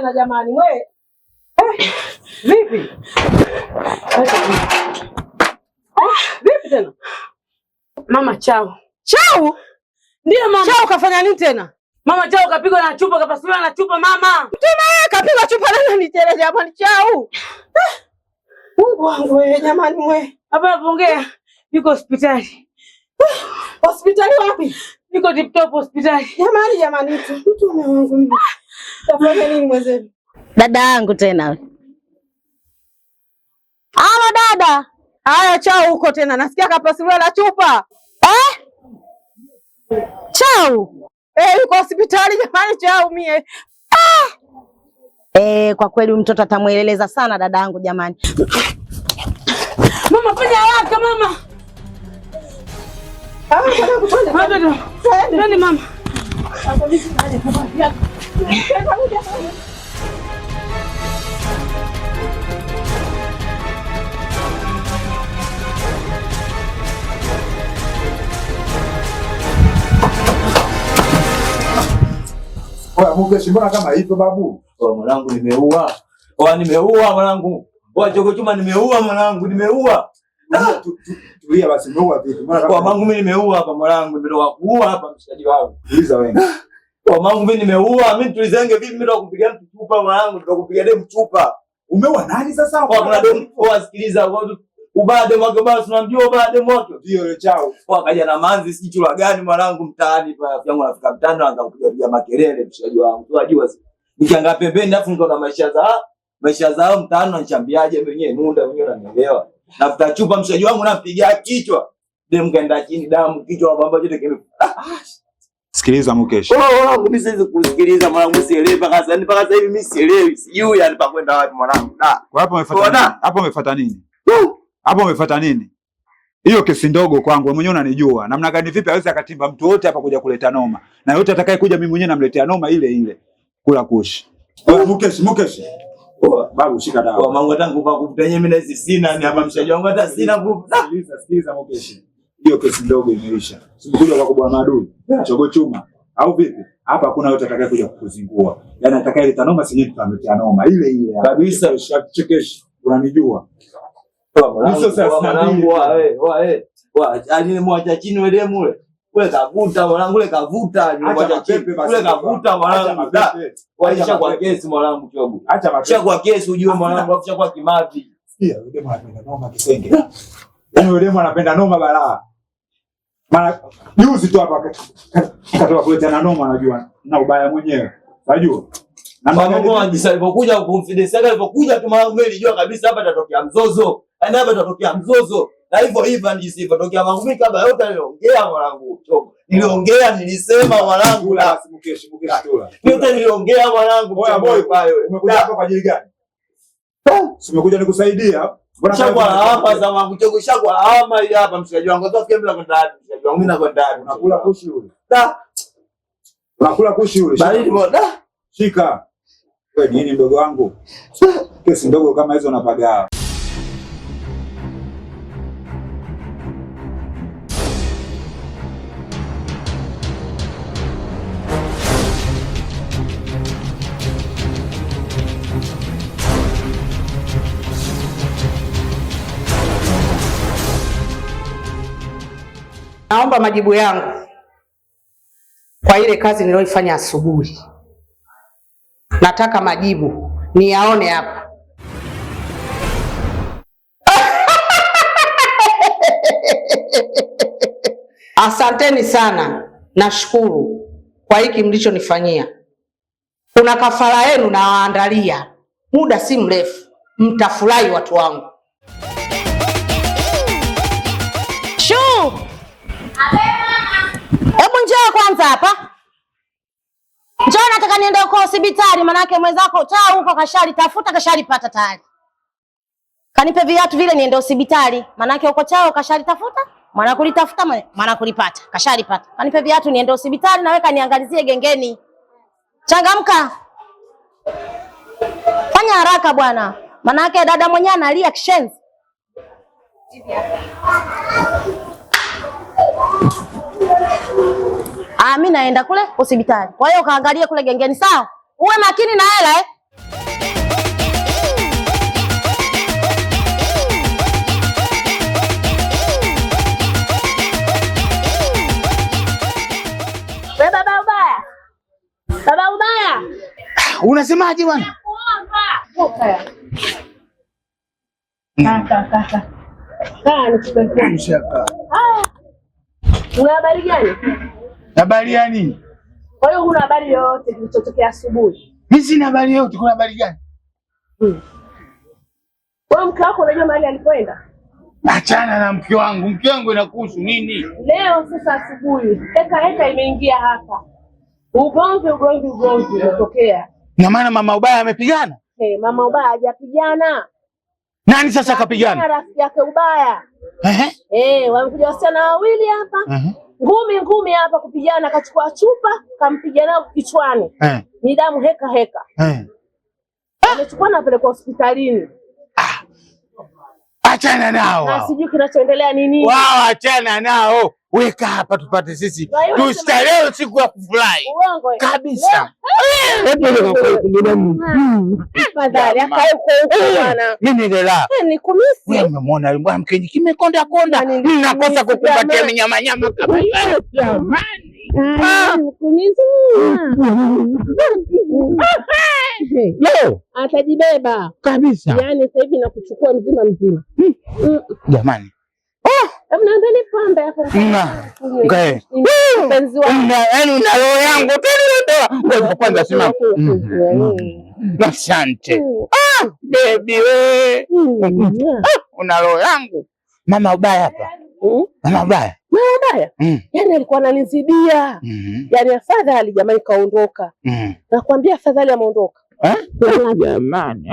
tena jamani we. Vipi? Vipi tena? Mama Chao. Chao? Ndio mama. Chao kafanya nini tena? Mama Chao kapigwa na chupa, kapasuliwa na chupa mama. Tena yeye kapigwa chupa na nani tena jamani Chao? Mungu wangu wewe jamani wewe. Hapa ongea. Yuko hospitali. Hospitali wapi? Yuko Tip Top hospitali. Jamani mtume wangu mimi. Tafanya nini mwenzewe? Dada yangu tena. Halo dada. Haya Chao huko tena nasikia kapasuliwa na chupa. Chao. Yuko hospitali jamani Chao mie. Kwa kweli mtoto atamueleza sana dada yangu jamani. Mama fanya haraka mama. Twende mama. Mukeshi mbona kama hivyo babu? Mwanangu nimeua. Nimeua mwanangu. Chogo chuma nimeua mwanangu, nimeua. Tulia basi, umeua vipi? Kwa mangu mimi nimeua hapa mwanangu, nimetoka kuua hapa mshikaji wangu. Tuliza wewe. Kwa mangu mimi nimeua, mimi tulizenge vipi mimi ndo kupiga mtu chupa mwanangu, tukakupiga demu chupa. Umeua nani sasa? Kwa kuna demu wasikiliza ubade mwake basi unamjua ubade mwake. Ndio ile Chao. Kwa kaja na manzi siji chula gani mwanangu mtaani pa yangu anafika mtaani anaanza kupiga makelele mshikaji wangu. Unajua sasa. Nikiangalia pembeni afu niko na maisha zao mtaani nanichambiaje mwenyewe muda mwenyewe unanielewa. Nafuta chupa mshikaji wangu nampigia kichwa. Demu kaenda chini damu kichwa na bamba yote kile. Sikiliza Mukeshi. Mwanangu mimi siwezi kusikiliza mwanangu sielewi mpaka sasa hivi mimi sielewi. Sijui yani pa kwenda wapi mwanangu. Hapo umefuata nini? Hapo umefuata nini? Hapo umefuata nini? Hiyo kesi ndogo kwangu, wewe mwenyewe unanijua. Namna gani vipi hawezi akatimba mtu wote hapa kuja kuleta noma. Na yote atakaye kuja mimi mwenyewe namletea noma ile ile. Kula kushi. Mukeshi. Babu shika dawa. Kwa mangu tangu kwa kukutenye mimi na hizi sina ni hapa mshaji wangu hata sina nguvu. Sikiliza Mukeshi. Hiyo kesi ndogo imeisha. Sikuja kwa kubwa maadui. Chogo chuma. Au vipi? Hapa hakuna yote atakaye kuja kukuzingua. Yaani atakaye leta noma sije tutamletea noma ile ile. Kabisa chekeshi. Unanijua. Mwanangu alini mwacha chini wewe mule. Kule kavuta mwanangu, kule kavuta, nimwacha chini. Kule kavuta mwanangu. Waisha kwa kesi mwanangu chogo. Acha macho. Kwa kesi ujue mwanangu, afu kwa kimavi. Sikia yule demu anapenda noma kisenge. Yaani yule demu anapenda noma balaa. Mara juzi tu hapa katoka kuleta noma unajua na ubaya mwenyewe. Unajua? Na mama wangu alipokuja confidence yake alipokuja tu mwanangu mimi nilijua kabisa hapa tatokea mzozo. Yaani hapa tatokea mzozo. Na hivyo ndivyo tokea mwanangu mimi kabla yote niliongea mwanangu chogo. Niliongea nilisema mwanangu la Mukeshi tula. Yote niliongea mwanangu boy pale. Umekuja hapa kwa ajili gani? Umekuja nikusaidia. Mbona shagwa hapa za mwanangu chogo shagwa hapa ile hapa mshikaji wangu. Sasa fikia bila kwenda wapi mshikaji wangu mimi nakwenda wapi? Unakula kushi yule. Unakula kushi yule. Baridi moda. Shika. Wewe nini mdogo wangu? Kesi ndogo kama hizo unapagaa. Naomba majibu yangu kwa ile kazi niliyoifanya asubuhi. Nataka majibu niyaone hapa. Asanteni sana, nashukuru kwa hiki mlichonifanyia. Kuna kafara yenu nawaandalia, muda si mrefu mtafurahi watu wangu. Shuu! Hebu njoo kwanza hapa. Njoo nataka niende huko hospitali manake mwenzako Chao huko kashalipata tayari. Kanipe viatu vile niende hospitali manake huko Chao kashalitafuta, maana kulitafuta maana kulipata, kashalipata. Kanipe viatu niende hospitali na weka niangalizie gengeni. Changamka. Fanya haraka bwana. Manake dada mwenyewe analia kishenzi. Mimi naenda kule hospitali. Kwa hiyo kaangalie kule gengeni sawa? Uwe makini na hela Unasemaje bwana? Una habari gani? Habari ya nini? Kwa hiyo huna habari yoyote kilichotokea asubuhi? Mimi sina habari yoyote. Kuna habari gani? Wewe mke wako unajua mahali alipoenda? Achana na mke wangu. Mke wangu inakuhusu nini? Leo sasa asubuhi heka imeingia hapa. Ugomvi umetokea. Na maana mama ubaya amepigana? Mama ubaya hajapigana. Nani sasa kapigana? Rafiki yake ubaya. Wamekuja wasichana wawili hapa. Ngumi hapa kupigana, akachukua chupa kampiga nao kichwani. Ni damu heka. Amechukua na peleka hospitalini. Achana nao. Na sijui kinachoendelea nini. Wao achana nao. Weka hapa tupate sisi. Tustarehe siku ya kufurahi. Kabisa. Fadhali akae huko bwana. Mimi nila. Nikumisi. Wewe umemwona bwana mkenyi kimekonda. Ninakosa kukumbatia nyama kama hiyo. Jamani. Nikumisi. Leo atajibeba kabisa. Yaani sasa hivi nakuchukua mzima. Jamani. Hebu naambeni pombe hapo. Ngae. Mpenzi wangu. Yaani una roho yangu tena. Ngoja kwanza simama. Asante. Baby we. Una roho yangu. Mama ubaya hapa. Mama ubaya. Yaani alikuwa ananizidia. Yaani afadhali jamani kaondoka. Nakwambia afadhali ameondoka. Jamani.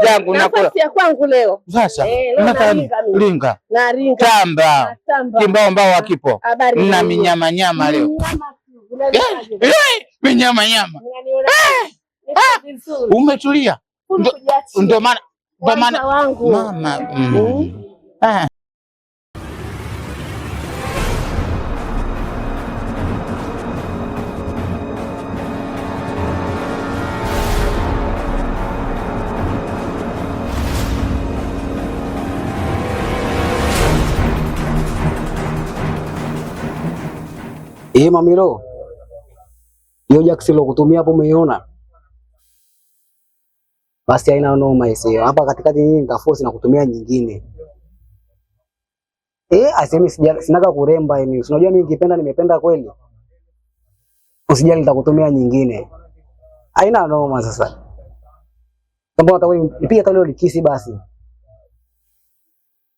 Jangu nafasi ya kwangu leo. Sasa ringa. Tamba. Kimbao wakipo. Na minyama leo. Minyama. Umetulia. Ndio maana mama. Mamilo, hiyo jaksi lo kutumia hapo umeiona? Basi haina noma hiyo. Hapa katikati nini nitaforce na kutumia nyingine. Asemi sinaga kuremba yani. Unajua mimi nikipenda nimependa kweli. Usijali nitakutumia nyingine. Haina noma sasa. Kama unataka nipige hata leo likisi basi.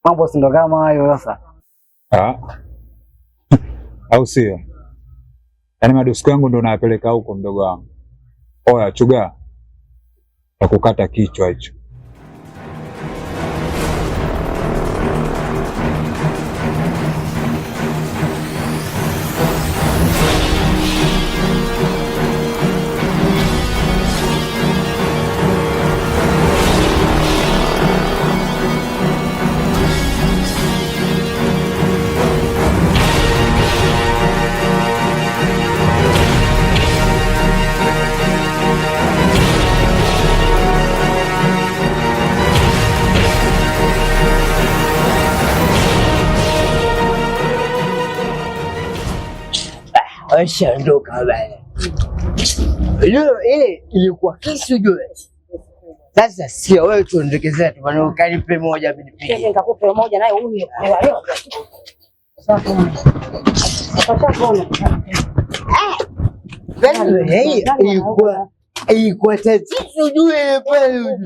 Mambo si ndo kama hayo sasa. Au sio? Yaani madusko yangu ndo nayapeleka huko mdogo wangu. Oya chuga. Nakukata kichwa hicho. Ashaondoka bana. Leo ile ilikuwa kisu jue. Sasa sio wewe tuondoke zetu bana, ukanipe moja mimi nipige. Nikakupe moja naye huyu. Ilikuwa tatizo jue pale.